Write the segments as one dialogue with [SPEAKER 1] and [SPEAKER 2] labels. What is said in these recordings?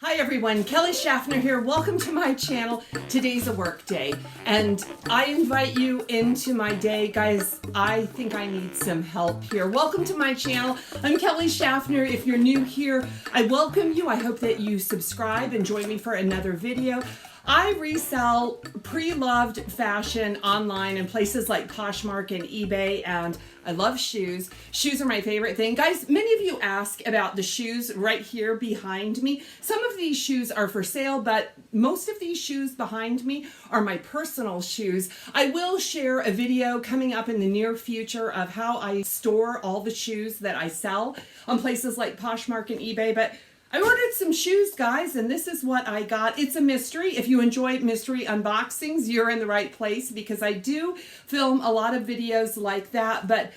[SPEAKER 1] Hi everyone, Kelly Schaffner here. Welcome to my channel. Today's a work day and I invite you into my day. Guys, I think I need some help here. Welcome to my channel. I'm Kelly Schaffner. If you're new here, I welcome you. I hope that you subscribe and join me for another video. I resell pre-loved fashion online in places like Poshmark and eBay, and I love shoes. Shoes are my favorite thing. Guys, many of you ask about the shoes right here behind me. Some of these shoes are for sale, but most of these shoes behind me are my personal shoes. I will share a video coming up in the near future of how I store all the shoes that I sell on places like Poshmark and eBay, but I ordered some shoes, guys, and this is what I got. It's a mystery. If you enjoy mystery unboxings, you're in the right place because I do film a lot of videos like that, but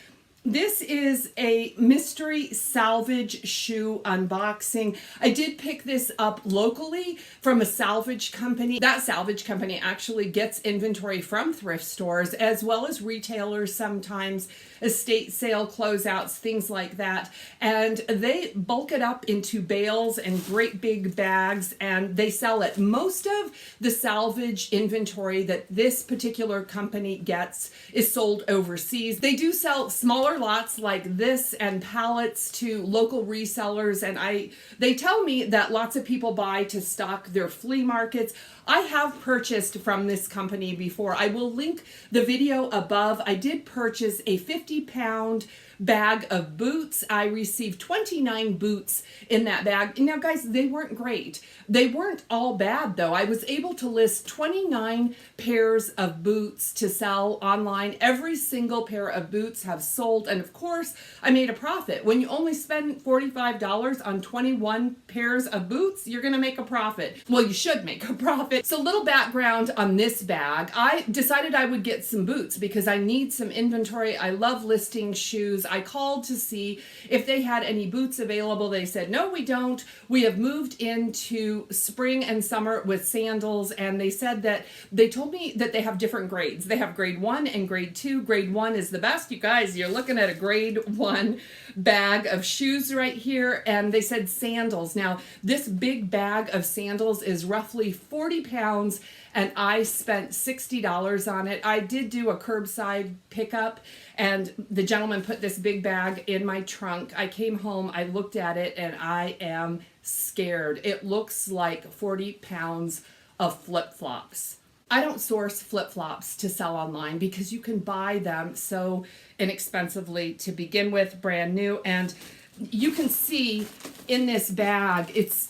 [SPEAKER 1] this is a mystery salvage shoe unboxing. I did pick this up locally from a salvage company. That salvage company actually gets inventory from thrift stores as well as retailers sometimes, estate sale closeouts, things like that. And they bulk it up into bales and great big bags and they sell it. Most of the salvage inventory that this particular company gets is sold overseas. They do sell smaller lots like this and pallets to local resellers, and they tell me that lots of people buy to stock their flea markets. I have purchased from this company before. I will link the video above. I did purchase a 50-pound bag of boots. I received 29 boots in that bag. Now, guys, they weren't great. They weren't all bad, though. I was able to list 29 pairs of boots to sell online. Every single pair of boots have sold, and of course, I made a profit. When you only spend $45 on 21 pairs of boots, you're going to make a profit. Well, you should make a profit. So, little background on this bag. I decided I would get some boots because I need some inventory. I love listing shoes. I called to see if they had any boots available. They said, no, we don't. We have moved into spring and summer with sandals. And they said that they told me that they have different grades. They have grade 1 and grade 2. Grade 1 is the best. You guys, you're looking at a grade 1 bag of shoes right here. And they said sandals. Now, this big bag of sandals is roughly 40 pounds and I spent $60 on it. I did do a curbside pickup and the gentleman put this big bag in my trunk. I came home, I looked at it, and I am scared. It looks like 40 pounds of flip-flops. I don't source flip-flops to sell online because you can buy them so inexpensively to begin with, brand new. And you can see in this bag, it's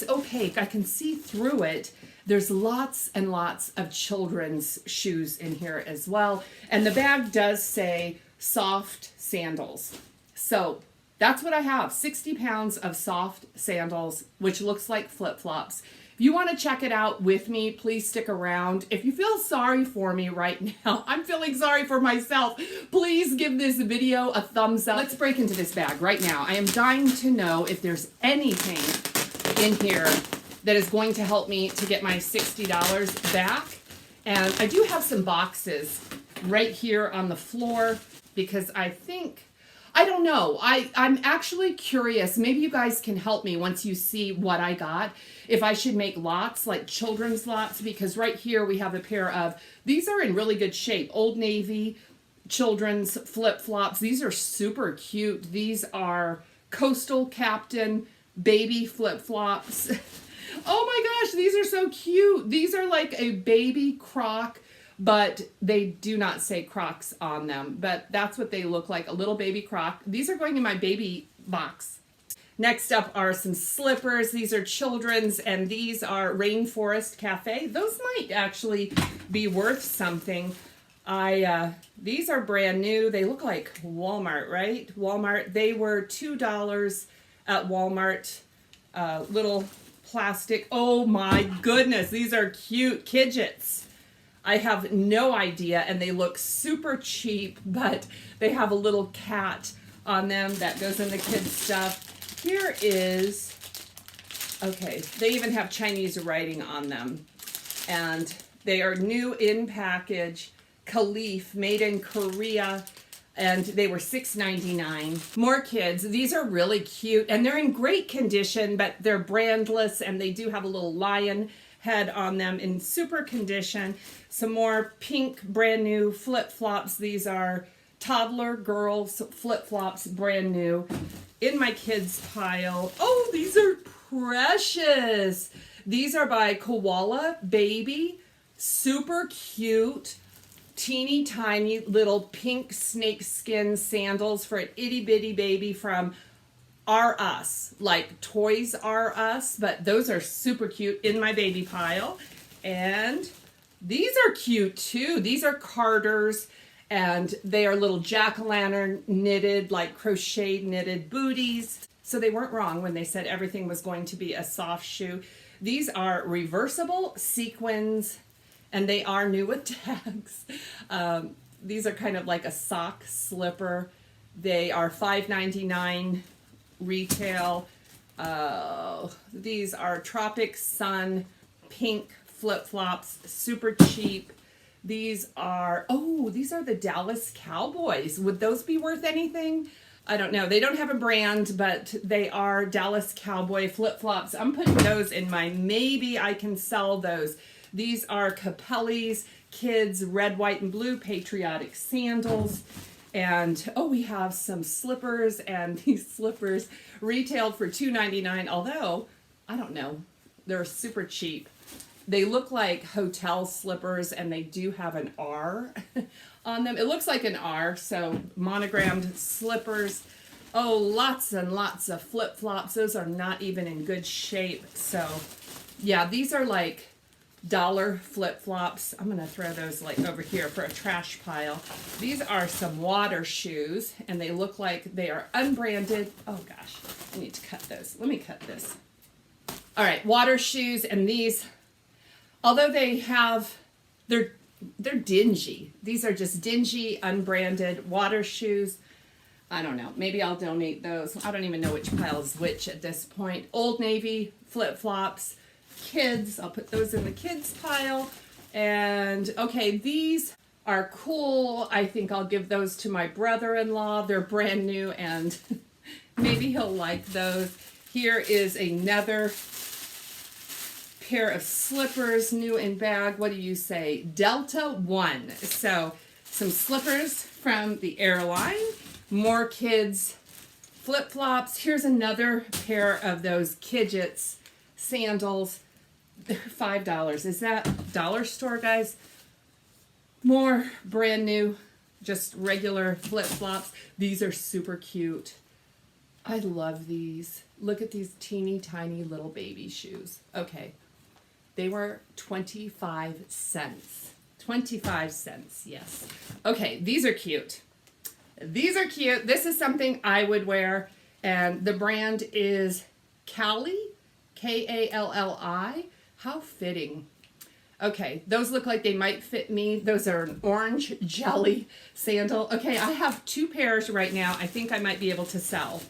[SPEAKER 1] opaque. I can see through it. There's lots and lots of children's shoes in here as well. And the bag does say Soft Sandals. So that's what I have, 60 pounds of soft sandals, which looks like flip-flops. If you want to check it out with me, please stick around. If you feel sorry for me right now, I'm feeling sorry for myself. Please give this video a thumbs up. Let's break into this bag right now. I am dying to know if there's anything in here that is going to help me to get my $60 back. And I do have some boxes right here on the floor because I don't know. I'm actually curious. Maybe you guys can help me once you see what I got. If I should make lots, like children's lots, because right here we have a pair of, these are in really good shape. Old Navy children's flip-flops. These are super cute. These are Coastal Captain baby flip-flops. Oh my gosh, these are so cute. These are like a baby Croc, but they do not say Crocs on them, but that's what they look like, a little baby Croc. These are going in my baby box. Next up are some slippers. These are children's, and these are Rainforest Cafe. Those might actually be worth something. These are brand new. They look like Walmart, right? Walmart. They were $2 at Walmart. Little plastic. Oh my goodness, these are cute Kidgets. I have no idea, and they look super cheap, but they have a little cat on them that goes in the kids stuff. Here is, okay, they even have Chinese writing on them, and they are new in package. Caliph, made in Korea. and they were $6.99. More kids. These are really cute, and they're in great condition, but they're brandless, and they do have a little lion head on them in super condition. Some more pink brand new flip-flops. These are toddler girls flip-flops, brand new, in my kids pile. Oh, these are precious. These are by Koala Baby. Super cute, teeny tiny little pink snakeskin sandals for an itty bitty baby from R Us, like Toys R Us, but those are super cute, in my baby pile. And these are cute too. These are Carter's, and they are little jack-o'-lantern knitted, like crochet knitted booties. So they weren't wrong when they said everything was going to be a soft shoe. These are reversible sequins, and they are new with tags. These are kind of like a sock slipper. They are $5.99 retail. These are Tropic Sun pink flip-flops, super cheap. These are the Dallas Cowboys. Would those be worth anything? I don't know. They don't have a brand, but they are Dallas Cowboy flip-flops. I'm putting those in my maybe I can sell those. These are Capelli's Kids Red, White, and Blue Patriotic Sandals. And, we have some slippers, and these slippers retailed for $2.99, although, I don't know, they're super cheap. They look like hotel slippers, and they do have an R on them. It looks like an R, so monogrammed slippers. Oh, lots and lots of flip-flops. Those are not even in good shape. So, yeah, these are like dollar flip-flops. I'm going to throw those like over here for a trash pile. These are some water shoes, and they look like they are unbranded. Oh, gosh, I need to cut those. Let me cut this. All right, water shoes, and these, although they're dingy. These are just dingy, unbranded water shoes. I don't know. Maybe I'll donate those. I don't even know which pile is which at this point. Old Navy flip-flops. Kids. I'll put those in the kids pile. And, okay, these are cool. I think I'll give those to my brother-in-law. They're brand new, and maybe he'll like those. Here is another pair of slippers, new in bag. What do you say? Delta One. So some slippers from the airline, more kids flip-flops. Here's another pair of those Kidgets sandals. They're $5. Is that dollar store, guys? More brand new, just regular flip-flops. These are super cute. I love these. Look at these teeny tiny little baby shoes. Okay. They were 25 cents. 25 cents, yes. Okay, these are cute. These are cute. This is something I would wear, and the brand is Callie, K-A-L-L-I. How fitting. Okay, those look like they might fit me. Those are an orange jelly sandal. Okay, I have two pairs right now. I think I might be able to sell.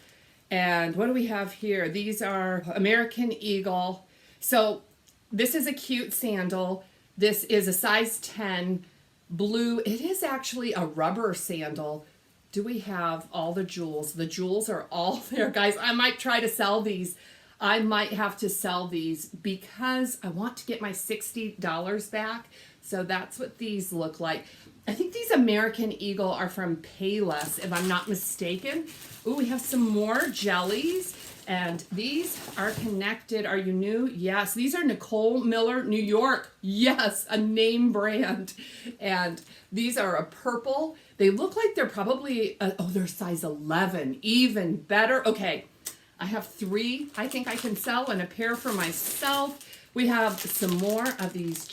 [SPEAKER 1] And what do we have here? These are American Eagle. So this is a cute sandal. This is a size 10 blue. It is actually a rubber sandal. Do we have all the jewels? The jewels are all there, guys. I might try to sell these. I might have to sell these because I want to get my $60 back. So that's what these look like. I think these American Eagle are from Payless, if I'm not mistaken. Ooh, we have some more jellies. And these are connected. Are you new? Yes. These are Nicole Miller, New York. Yes, a name brand. And these are a purple. They look like they're probably, they're size 11. Even better. Okay, I have 3 I think I can sell, and a pair for myself. We have some more of these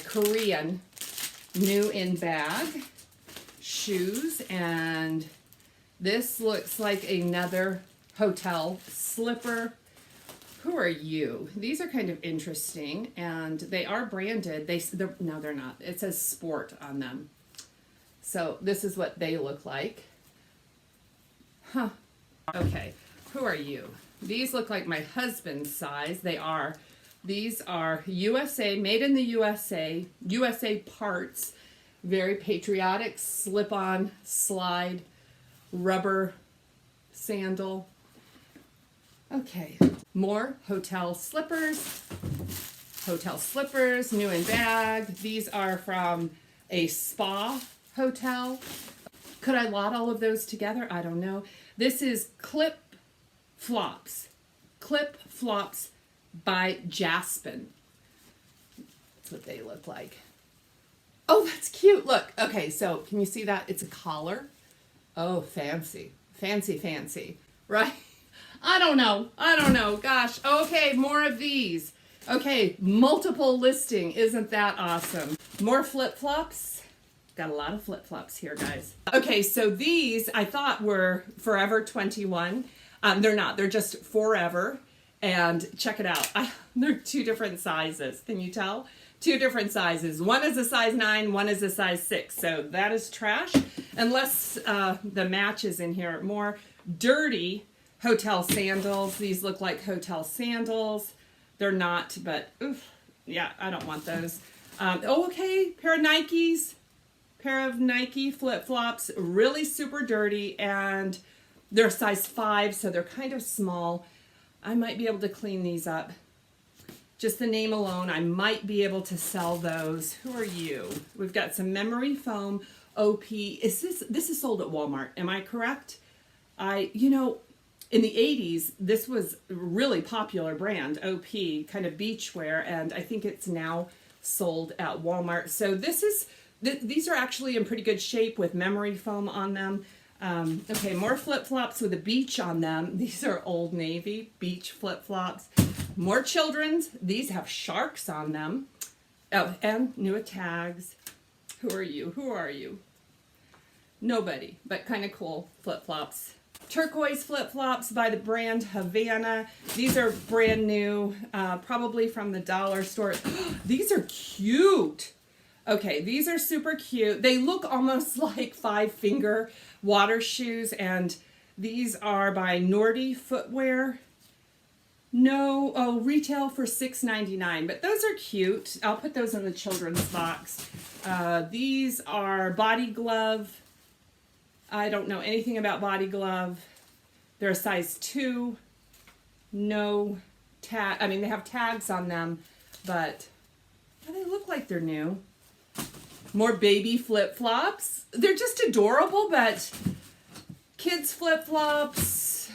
[SPEAKER 1] Korean new in bag shoes. And this looks like another hotel slipper. Who are you? These are kind of interesting, and they are branded. No, they're not. It says sport on them. So this is what they look like. Huh. Okay. Who are you? These look like my husband's size. They are. These are USA, made in the USA, USA parts. Very patriotic, slip-on, slide, rubber sandal. Okay, more hotel slippers. Hotel slippers, new in bag. These are from a spa hotel. Could I lot all of those together? I don't know. This is Flip-Flops. Flip-Flops by Jaspin. That's what they look like. Oh, that's cute. Look. Okay, so can you see that? It's a collar. Oh, fancy. Fancy, fancy. Right? I don't know. Gosh. Okay, more of these. Okay, multiple listing. Isn't that awesome? More flip-flops. Got a lot of flip-flops here, guys. Okay, so these I thought were Forever 21. They're not. They're just Forever. And check it out. They're two different sizes. Can you tell? Two different sizes. One is a size 9, one is a size 6. So that is trash. Unless the match is in here. More dirty hotel sandals. These look like hotel sandals. They're not, but oof, yeah, I don't want those. Oh, okay, pair of Nikes. Pair of Nike flip-flops. Really super dirty, and they're size 5, so they're kind of small. I might be able to clean these up. Just the name alone, I might be able to sell those. Who are you? We've got some memory foam OP. This is sold at Walmart, am I correct? You know, in the 80s, this was a really popular brand, OP, kind of beachwear, and I think it's now sold at Walmart. So these are actually in pretty good shape with memory foam on them. Okay, more flip-flops with a beach on them. These are Old Navy beach flip-flops. More children's. These have sharks on them. Oh, and new tags. Who are you? Who are you? Nobody, but kind of cool flip-flops. Turquoise flip-flops by the brand Havana. These are brand new, probably from the dollar store. These are cute. Okay, these are super cute. They look almost like 5-finger water shoes, and these are by Nordy Footwear. No, oh, retail for $6.99, but those are cute. I'll put those in the children's box. These are Body Glove. I don't know anything about Body Glove. They're a size 2. No tag. I mean, they have tags on them, but they look like they're new. More baby flip-flops. They're just adorable, but kids flip-flops.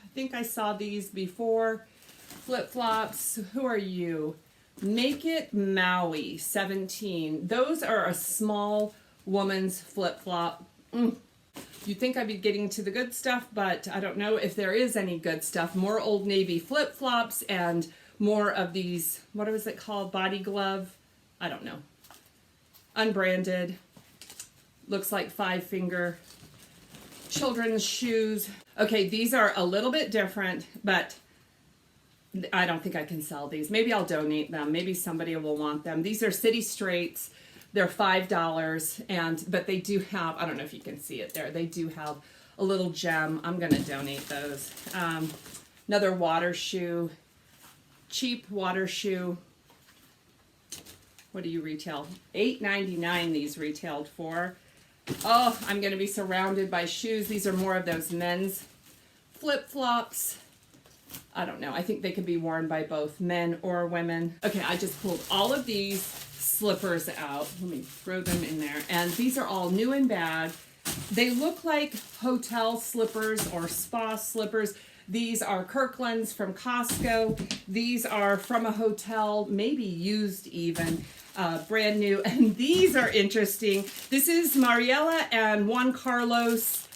[SPEAKER 1] I think I saw these before. Flip-flops. Who are you? Make It Maui 17. Those are a small woman's flip-flop. You'd think I'd be getting to the good stuff, but I don't know if there is any good stuff. More Old Navy flip-flops and more of these, what was it called? Body Glove? I don't know. Unbranded. Looks like 5-finger. Children's shoes. Okay, these are a little bit different, but I don't think I can sell these. Maybe I'll donate them. Maybe somebody will want them. These are City Straights. They're $5, but they do have, I don't know if you can see it there, they do have a little gem. I'm going to donate those. Another water shoe, cheap water shoe. What do you retail? $8.99 these retailed for. Oh, I'm going to be surrounded by shoes. These are more of those men's flip-flops. I don't know. I think they could be worn by both men or women. Okay, I just pulled all of these slippers out. Let me throw them in there. And these are all new in bag. They look like hotel slippers or spa slippers. These are Kirkland's from Costco. These are from a hotel, maybe used even, brand new. And these are interesting. This is Mariela and Juan Carlos.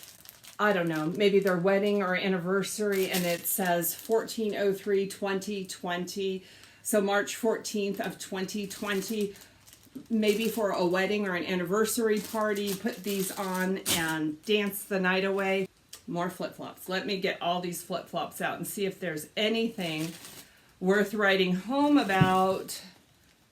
[SPEAKER 1] I don't know, maybe their wedding or anniversary, and it says 14/03/2020. So March 14th of 2020, maybe for a wedding or an anniversary party, put these on and dance the night away. More flip-flops. Let me get all these flip-flops out and see if there's anything worth writing home about.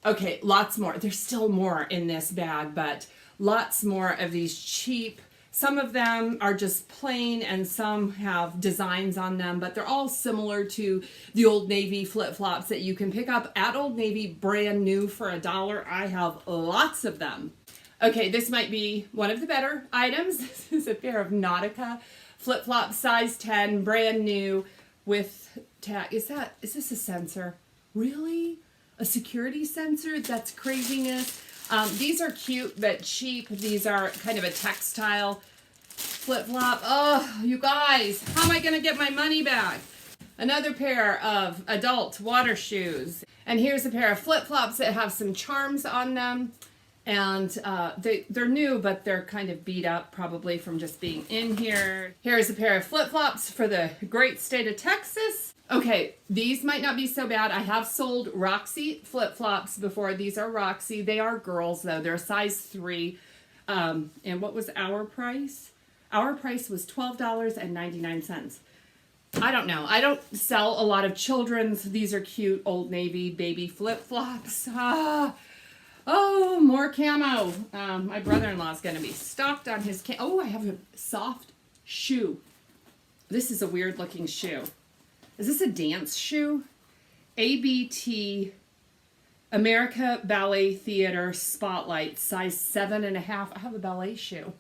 [SPEAKER 1] Okay, lots more. There's still more in this bag, but lots more of these cheap. Some of them are just plain and some have designs on them, but they're all similar to the Old Navy flip-flops that you can pick up at Old Navy brand new for $1. I have lots of them. Okay, this might be one of the better items. This is a pair of Nautica Flip-Flops, size 10, brand new with tag. Is this a sensor? Really? A security sensor? That's craziness. These are cute but cheap. These are kind of a textile flip-flop. Oh, you guys, how am I going to get my money back? Another pair of adult water shoes. And here's a pair of flip-flops that have some charms on them. And they're new, but they're kind of beat up probably from just being in here. Here's a pair of flip-flops for the great state of Texas. Okay, these might not be so bad. I have sold Roxy flip-flops before. These are Roxy. They are girls, though. They're a size 3. And what was our price? Our price was $12.99. I don't know. I don't sell a lot of children's. These are cute Old Navy baby flip-flops. Oh, more camo. My brother-in-law is going to be stocked on his Oh, I have a soft shoe. This is a weird-looking shoe. Is this a dance shoe? ABT, America Ballet Theater Spotlight, size 7.5. I have a ballet shoe.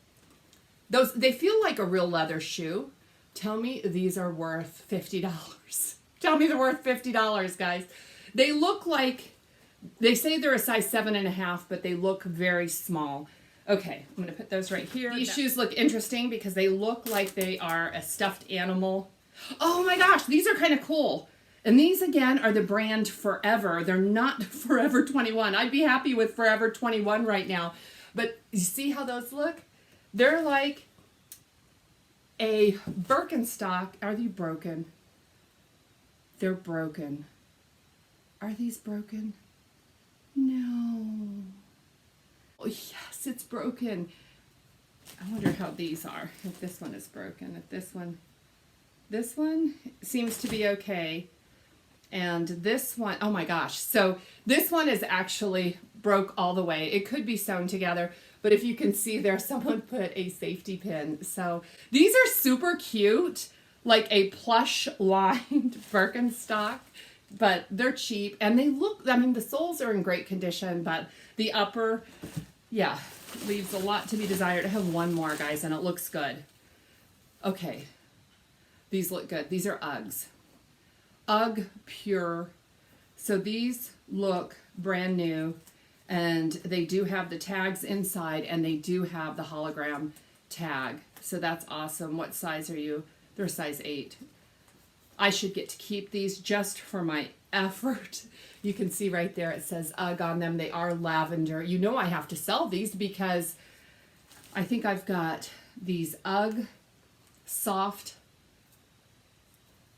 [SPEAKER 1] They feel like a real leather shoe. Tell me these are worth $50. Tell me they're worth $50, guys. They look like, they say they're a size 7.5, but they look very small. Okay, I'm going to put those right here. These shoes look interesting because they look like they are a stuffed animal. Oh my gosh, these are kind of cool. And these, again, are the brand Forever. They're not Forever 21. I'd be happy with Forever 21 right now. But you see how those look? They're like a Birkenstock. Are they broken? They're broken. Are these broken? No. Oh, yes, it's broken. I wonder how these are. If this one is broken. If this one seems to be okay. And this one, oh my gosh. So this one is actually broke all the way. It could be sewn together, but if you can see there, someone put a safety pin. So these are super cute, like a plush lined Birkenstock, but they're cheap and they look, I mean, the soles are in great condition, but the upper, yeah, leaves a lot to be desired. I have one more, guys, and it looks good. Okay. These look good. These are Uggs. Ugg Pure. So these look brand new, and they do have the tags inside, and they do have the hologram tag. So that's awesome. What size are you? They're size 8. I should get to keep these just for my effort. You can see right there it says Ugg on them. They are lavender. You know I have to sell these because I think I've got these Ugg soft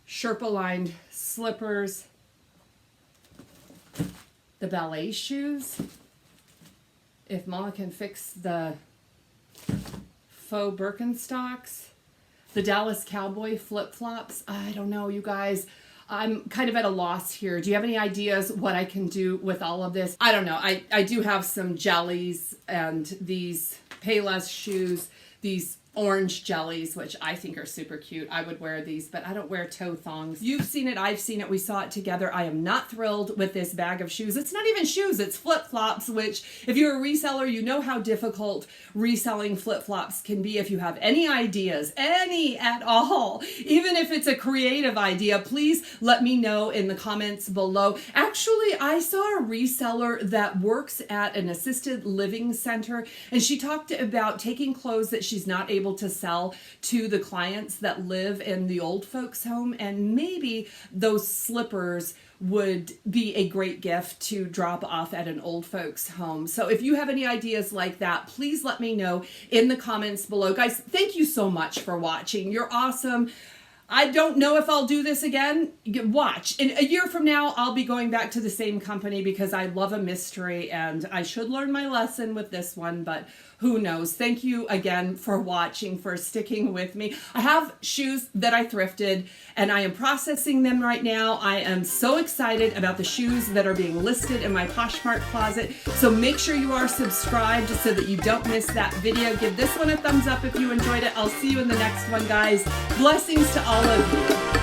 [SPEAKER 1] Sherpa lined slippers, the ballet shoes. If Mama can fix the faux Birkenstocks, the Dallas Cowboy flip-flops. I don't know, you guys. I'm kind of at a loss here. Do you have any ideas what I can do with all of this? I don't know. I do have some jellies and these Payless shoes, these orange jellies, which I think are super cute. I would wear these, but I don't wear toe thongs. You've seen it. I've seen it. We saw it together. I am not thrilled with this bag of shoes. It's not even shoes. It's flip-flops, which if you're a reseller, you know how difficult reselling flip-flops can be. If you have any ideas, any at all, even if it's a creative idea, please let me know in the comments below. Actually, I saw a reseller that works at an assisted living center, and she talked about taking clothes that she's not able to sell to the clients that live in the old folks home, and maybe those slippers would be a great gift to drop off at an old folks home. So if you have any ideas like that, please let me know in the comments below. Guys, thank you so much for watching. You're awesome. I don't know if I'll do this again. Watch. In a year from now, I'll be going back to the same company because I love a mystery and I should learn my lesson with this one, but who knows? Thank you again for watching, for sticking with me. I have shoes that I thrifted and I am processing them right now. I am so excited about the shoes that are being listed in my Poshmark closet. So make sure you are subscribed so that you don't miss that video. Give this one a thumbs up if you enjoyed it. I'll see you in the next one, guys. Blessings to all of you.